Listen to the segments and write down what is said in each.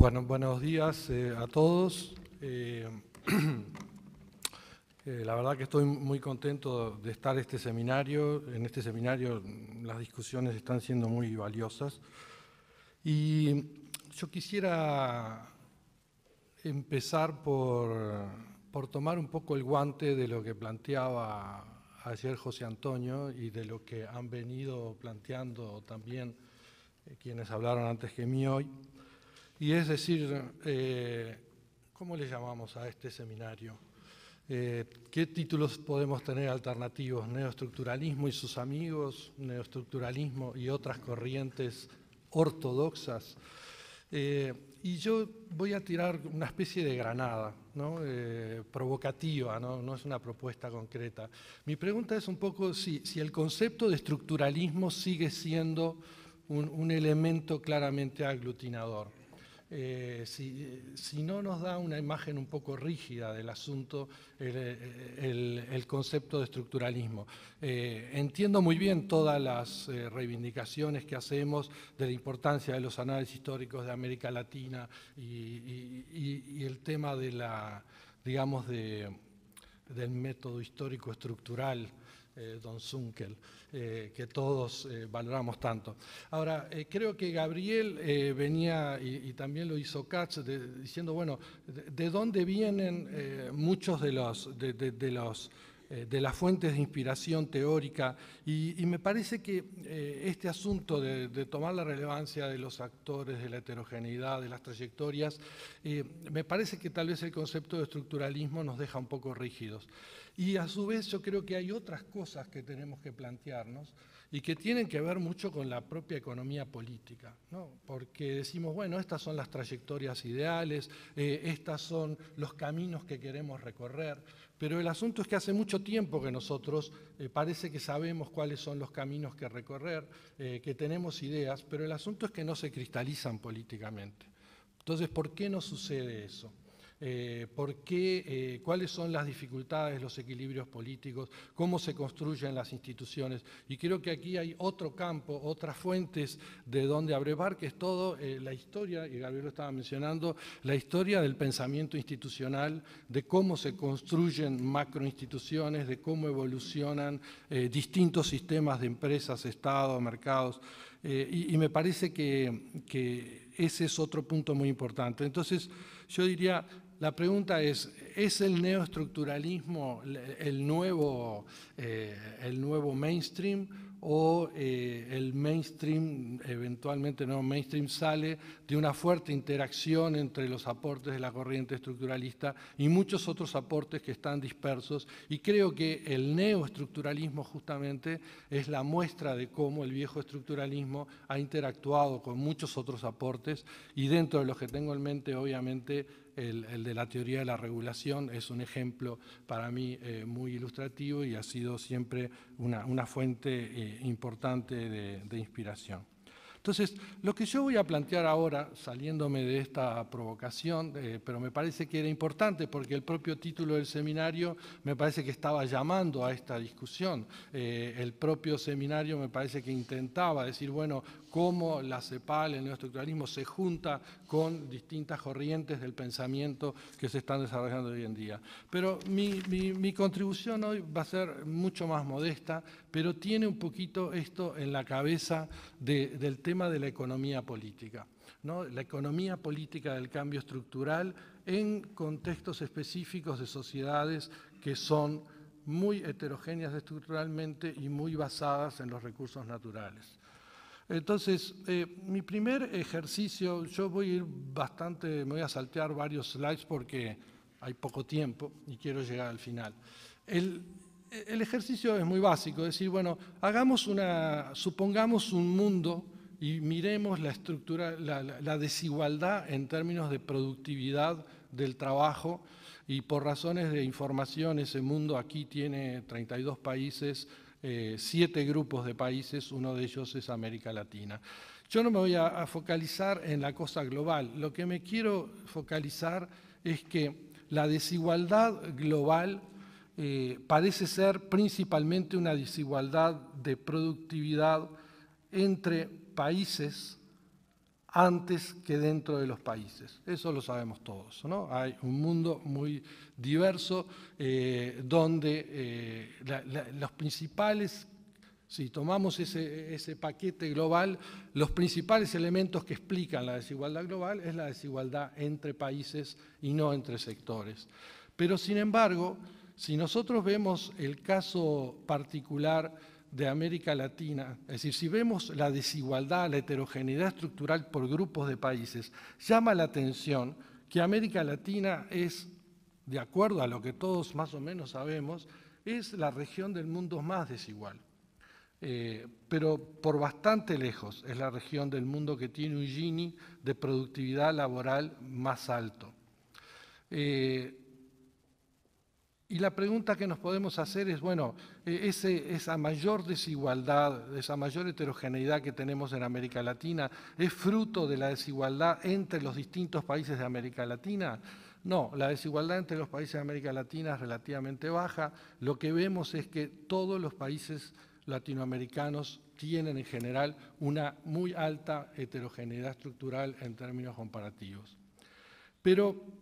Bueno, buenos días a todos. La verdad que estoy muy contento de estar en este seminario. En este seminario las discusiones están siendo muy valiosas. Y yo quisiera empezar por tomar un poco el guante de lo que planteaba ayer José Antonio y de lo que han venido planteando también quienes hablaron antes que mí hoy. Y es decir, ¿cómo le llamamos a este seminario? ¿Qué títulos podemos tener alternativos? Neoestructuralismo y sus amigos, neoestructuralismo y otras corrientes ortodoxas. Y yo voy a tirar una especie de granada, ¿no? Provocativa, no es una propuesta concreta. Mi pregunta es un poco si el concepto de estructuralismo sigue siendo un elemento claramente aglutinador. Si no nos da una imagen un poco rígida del asunto el concepto de estructuralismo. Entiendo muy bien todas las reivindicaciones que hacemos de la importancia de los análisis históricos de América Latina y el tema de digamos, del método histórico estructural, don Zunkel, que todos valoramos tanto. Ahora, creo que Gabriel venía, y también lo hizo Katz, diciendo, bueno, ¿de dónde vienen muchos de las fuentes de inspiración teórica? Y me parece que este asunto de tomar la relevancia de los actores, de la heterogeneidad, de las trayectorias, me parece que tal vez el concepto de estructuralismo nos deja un poco rígidos. Y a su vez yo creo que hay otras cosas que tenemos que plantearnos y que tienen que ver mucho con la propia economía política, ¿no? Porque decimos, bueno, estas son las trayectorias ideales, estos son los caminos que queremos recorrer, pero el asunto es que hace mucho tiempo que nosotros parece que sabemos cuáles son los caminos que recorrer, que tenemos ideas, pero el asunto es que no se cristalizan políticamente. Entonces, ¿por qué no sucede eso? ¿Cuáles son las dificultades, los equilibrios políticos? ¿Cómo se construyen las instituciones? Y creo que aquí hay otro campo, otras fuentes de donde abrevar, que es todo la historia, y Gabriel lo estaba mencionando, la historia del pensamiento institucional, de cómo se construyen macroinstituciones, de cómo evolucionan distintos sistemas de empresas, Estado, mercados, y me parece que ese es otro punto muy importante. Entonces, yo diría, la pregunta ¿es el neoestructuralismo el nuevo mainstream o el mainstream, eventualmente no mainstream, sale de una fuerte interacción entre los aportes de la corriente estructuralista y muchos otros aportes que están dispersos? Y creo que el neoestructuralismo justamente es la muestra de cómo el viejo estructuralismo ha interactuado con muchos otros aportes, y dentro de los que tengo en mente, obviamente, el de la teoría de la regulación es un ejemplo para mí muy ilustrativo y ha sido siempre una fuente importante de inspiración. Entonces, lo que yo voy a plantear ahora, saliéndome de esta provocación, pero me parece que era importante porque el propio título del seminario me parece que estaba llamando a esta discusión. El propio seminario me parece que intentaba decir, bueno, cómo la CEPAL, el neoestructuralismo, se junta con distintas corrientes del pensamiento que se están desarrollando hoy en día. Pero mi contribución hoy va a ser mucho más modesta, pero tiene un poquito esto en la cabeza del tema de la economía política, ¿no? La economía política del cambio estructural en contextos específicos de sociedades que son muy heterogéneas estructuralmente y muy basadas en los recursos naturales. Entonces, mi primer ejercicio, yo me voy a saltear varios slides porque hay poco tiempo y quiero llegar al final. El ejercicio es muy básico, es decir, bueno, supongamos un mundo y miremos la desigualdad en términos de productividad del trabajo, y por razones de información ese mundo aquí tiene 32 países, 7 grupos de países, uno de ellos es América Latina. Yo no me voy a focalizar en la cosa global, lo que me quiero focalizar es que la desigualdad global parece ser principalmente una desigualdad de productividad entre países antes que dentro de los países. Eso lo sabemos todos, ¿no? Hay un mundo muy diverso donde los principales, si tomamos ese paquete global, los principales elementos que explican la desigualdad global es la desigualdad entre países y no entre sectores. Pero, sin embargo, si nosotros vemos el caso particular de América Latina, es decir, si vemos la desigualdad, la heterogeneidad estructural por grupos de países, llama la atención que América Latina es, de acuerdo a lo que todos más o menos sabemos, es la región del mundo más desigual. Pero por bastante lejos es la región del mundo que tiene un Gini de productividad laboral más alto. Y la pregunta que nos podemos hacer es, bueno, esa mayor desigualdad, esa mayor heterogeneidad que tenemos en América Latina, ¿es fruto de la desigualdad entre los distintos países de América Latina? No, la desigualdad entre los países de América Latina es relativamente baja. Lo que vemos es que todos los países latinoamericanos tienen en general una muy alta heterogeneidad estructural en términos comparativos. Pero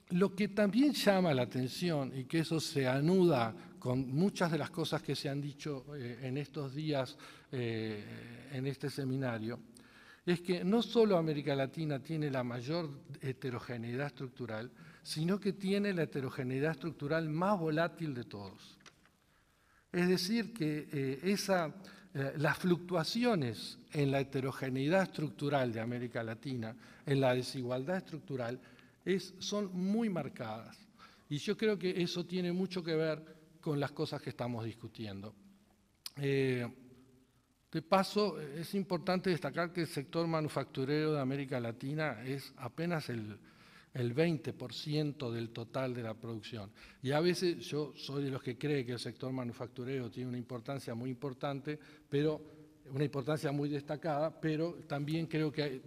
lo que también llama la atención, y que eso se anuda con muchas de las cosas que se han dicho en estos días en este seminario, es que no solo América Latina tiene la mayor heterogeneidad estructural, sino que tiene la heterogeneidad estructural más volátil de todos. Es decir, que las fluctuaciones en la heterogeneidad estructural de América Latina, en la desigualdad estructural, son muy marcadas. Y yo creo que eso tiene mucho que ver con las cosas que estamos discutiendo. De paso, es importante destacar que el sector manufacturero de América Latina es apenas el 20% del total de la producción. Y a veces yo soy de los que cree que el sector manufacturero tiene una importancia muy importante, pero una importancia muy destacada, pero también creo que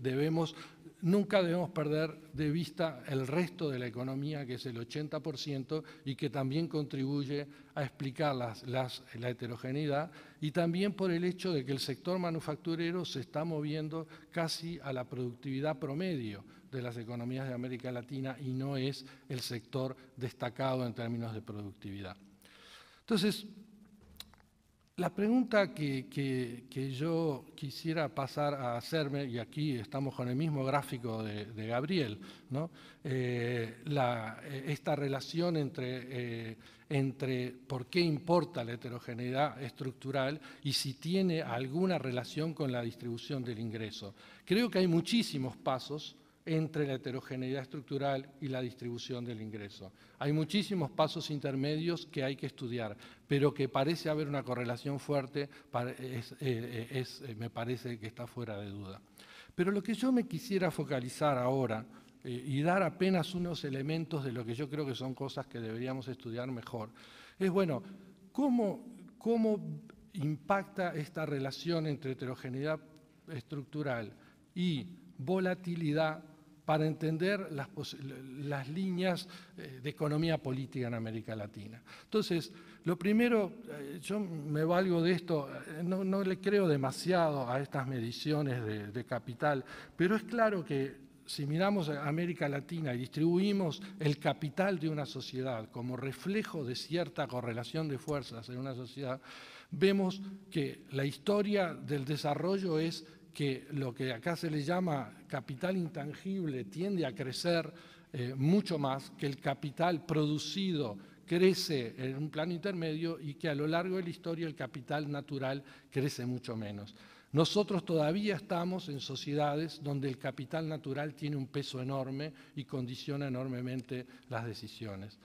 nunca debemos perder de vista el resto de la economía, que es el 80%, y que también contribuye a explicar la heterogeneidad, y también por el hecho de que el sector manufacturero se está moviendo casi a la productividad promedio de las economías de América Latina y no es el sector destacado en términos de productividad. Entonces, la pregunta que yo quisiera pasar a hacerme, y aquí estamos con el mismo gráfico de Gabriel, ¿no? Esta relación entre por qué importa la heterogeneidad estructural y si tiene alguna relación con la distribución del ingreso. Creo que hay muchísimos pasos entre la heterogeneidad estructural y la distribución del ingreso. Hay muchísimos pasos intermedios que hay que estudiar, pero que parece haber una correlación fuerte, me parece que está fuera de duda. Pero lo que yo me quisiera focalizar ahora y dar apenas unos elementos de lo que yo creo que son cosas que deberíamos estudiar mejor, es, bueno, ¿cómo impacta esta relación entre heterogeneidad estructural y volatilidad para entender las líneas de economía política en América Latina? Entonces, lo primero, yo me valgo de esto, no le creo demasiado a estas mediciones de capital, pero es claro que si miramos a América Latina y distribuimos el capital de una sociedad como reflejo de cierta correlación de fuerzas en una sociedad, vemos que la historia del desarrollo es que lo que acá se le llama capital intangible tiende a crecer mucho más, que el capital producido crece en un plano intermedio y que a lo largo de la historia el capital natural crece mucho menos. Nosotros todavía estamos en sociedades donde el capital natural tiene un peso enorme y condiciona enormemente las decisiones.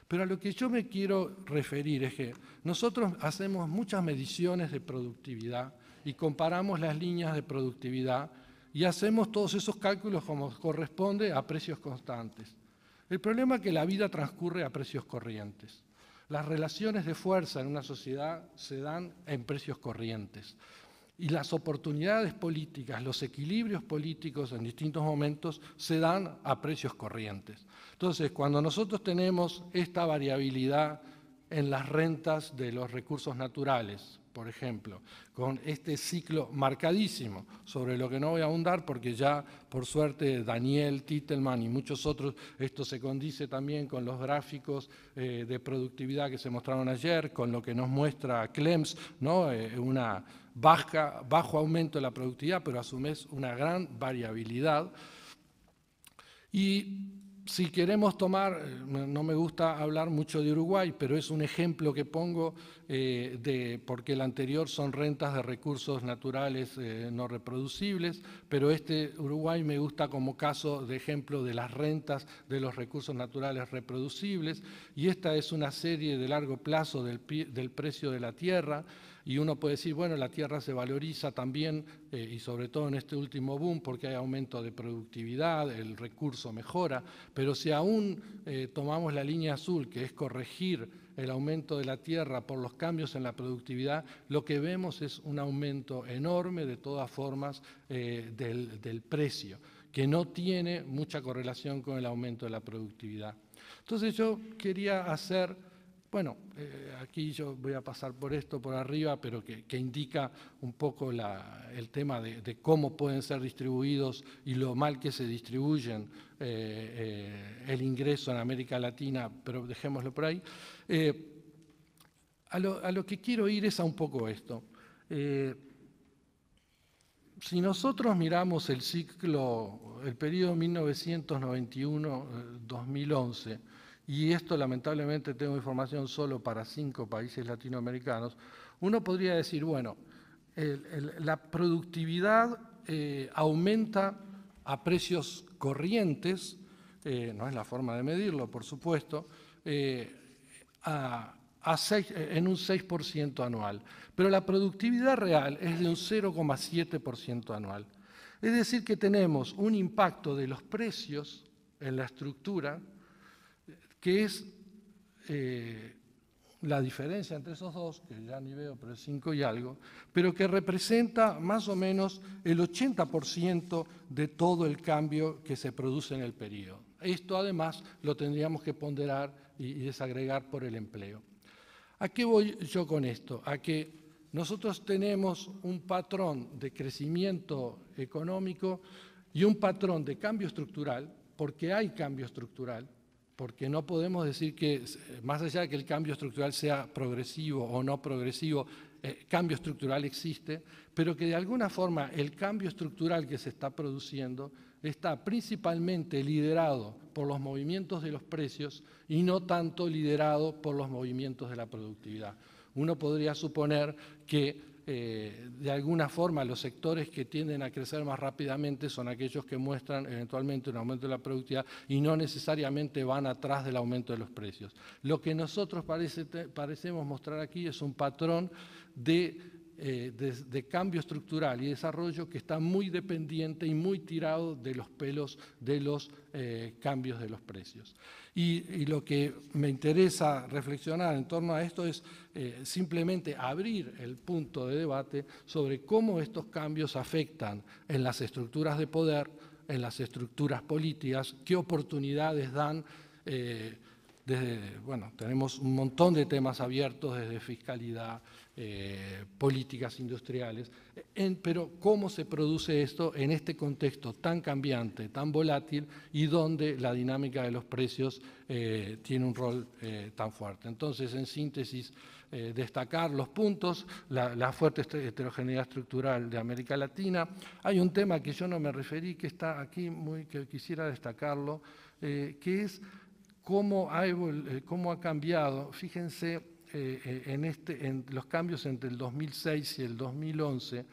Pero a lo que yo me quiero referir es que nosotros hacemos muchas mediciones de productividad y comparamos las líneas de productividad y hacemos todos esos cálculos como corresponde a precios constantes. El problema es que la vida transcurre a precios corrientes. Las relaciones de fuerza en una sociedad se dan en precios corrientes. Y las oportunidades políticas, los equilibrios políticos en distintos momentos se dan a precios corrientes. Entonces, cuando nosotros tenemos esta variabilidad en las rentas de los recursos naturales, por ejemplo, con este ciclo marcadísimo, sobre lo que no voy a ahondar porque ya, por suerte, Daniel Titelman y muchos otros, esto se condice también con los gráficos de productividad que se mostraron ayer, con lo que nos muestra Clems, ¿no? Una bajo aumento de la productividad, pero a su vez una gran variabilidad. Y si queremos tomar, no me gusta hablar mucho de Uruguay, pero es un ejemplo que pongo porque el anterior son rentas de recursos naturales no reproducibles, pero este Uruguay me gusta como caso de ejemplo de las rentas de los recursos naturales reproducibles, y esta es una serie de largo plazo del precio de la tierra. Y uno puede decir, bueno, la tierra se valoriza también, y sobre todo en este último boom, porque hay aumento de productividad, el recurso mejora, pero si aún tomamos la línea azul, que es corregir el aumento de la tierra por los cambios en la productividad, lo que vemos es un aumento enorme, de todas formas, del precio, que no tiene mucha correlación con el aumento de la productividad. Entonces yo quería hacer... Bueno, aquí yo voy a pasar por esto por arriba, pero que indica un poco el tema de cómo pueden ser distribuidos y lo mal que se distribuyen el ingreso en América Latina, pero dejémoslo por ahí. A lo que quiero ir es a un poco esto. Si nosotros miramos el ciclo, el periodo 1991-2011, y esto lamentablemente tengo información solo para 5 países latinoamericanos, uno podría decir, bueno, la productividad aumenta a precios corrientes, no es la forma de medirlo, por supuesto, en un 6% anual, pero la productividad real es de un 0,7% anual. Es decir, que tenemos un impacto de los precios en la estructura que es la diferencia entre esos dos, que ya ni veo, pero es 5 y algo, pero que representa más o menos el 80% de todo el cambio que se produce en el periodo. Esto además lo tendríamos que ponderar y desagregar por el empleo. ¿A qué voy yo con esto? A que nosotros tenemos un patrón de crecimiento económico y un patrón de cambio estructural, porque hay cambio estructural, porque no podemos decir que, más allá de que el cambio estructural sea progresivo o no progresivo, cambio estructural existe, pero que de alguna forma el cambio estructural que se está produciendo está principalmente liderado por los movimientos de los precios y no tanto liderado por los movimientos de la productividad. Uno podría suponer que de alguna forma los sectores que tienden a crecer más rápidamente son aquellos que muestran eventualmente un aumento de la productividad y no necesariamente van atrás del aumento de los precios. Lo que nosotros parecemos mostrar aquí es un patrón de cambio estructural y desarrollo que está muy dependiente y muy tirado de los pelos de los cambios de los precios. Y lo que me interesa reflexionar en torno a esto es simplemente abrir el punto de debate sobre cómo estos cambios afectan en las estructuras de poder, en las estructuras políticas, qué oportunidades dan. Bueno, tenemos un montón de temas abiertos desde fiscalidad, políticas industriales, pero cómo se produce esto en este contexto tan cambiante, tan volátil y donde la dinámica de los precios tiene un rol tan fuerte. Entonces, en síntesis, destacar los puntos, la fuerte heterogeneidad estructural de América Latina. Hay un tema que yo no me referí, que está aquí, que quisiera destacarlo, que es cómo ha cambiado. Fíjense, en los cambios entre el 2006 y el 2011,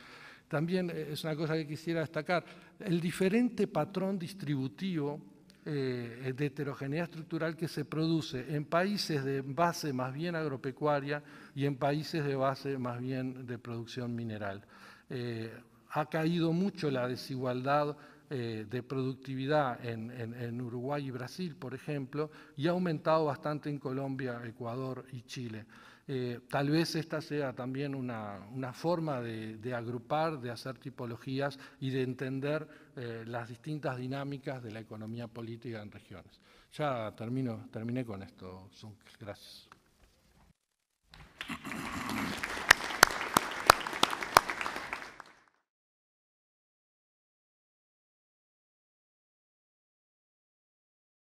también es una cosa que quisiera destacar, el diferente patrón distributivo de heterogeneidad estructural que se produce en países de base más bien agropecuaria y en países de base más bien de producción mineral. Ha caído mucho la desigualdad de productividad en Uruguay y Brasil, por ejemplo, y ha aumentado bastante en Colombia, Ecuador y Chile. Tal vez esta sea también una forma de agrupar, de hacer tipologías y de entender las distintas dinámicas de la economía política en regiones. Ya terminé con esto, Zunkel. Gracias.